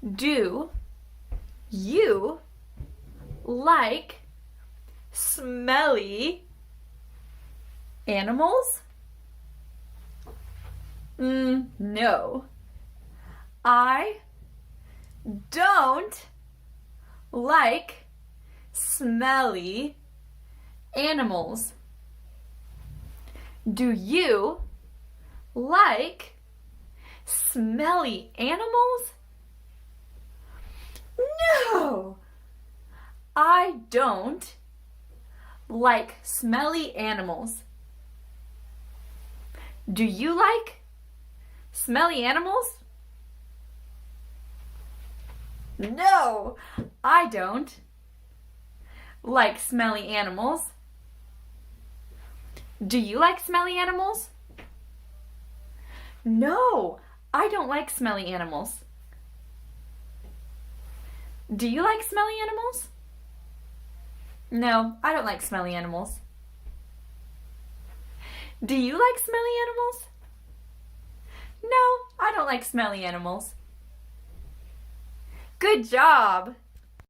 Do you like smelly animals? No. I don't like smelly animals. Do you like smelly animals? No, I don't like smelly animals. Do you like smelly animals? No, I don't like smelly animals. Do you like smelly animals? No, I don't like smelly animals. Do you like smelly animals? No, I don't like smelly animals. Do you like smelly animals? No, I don't like smelly animals. Good job!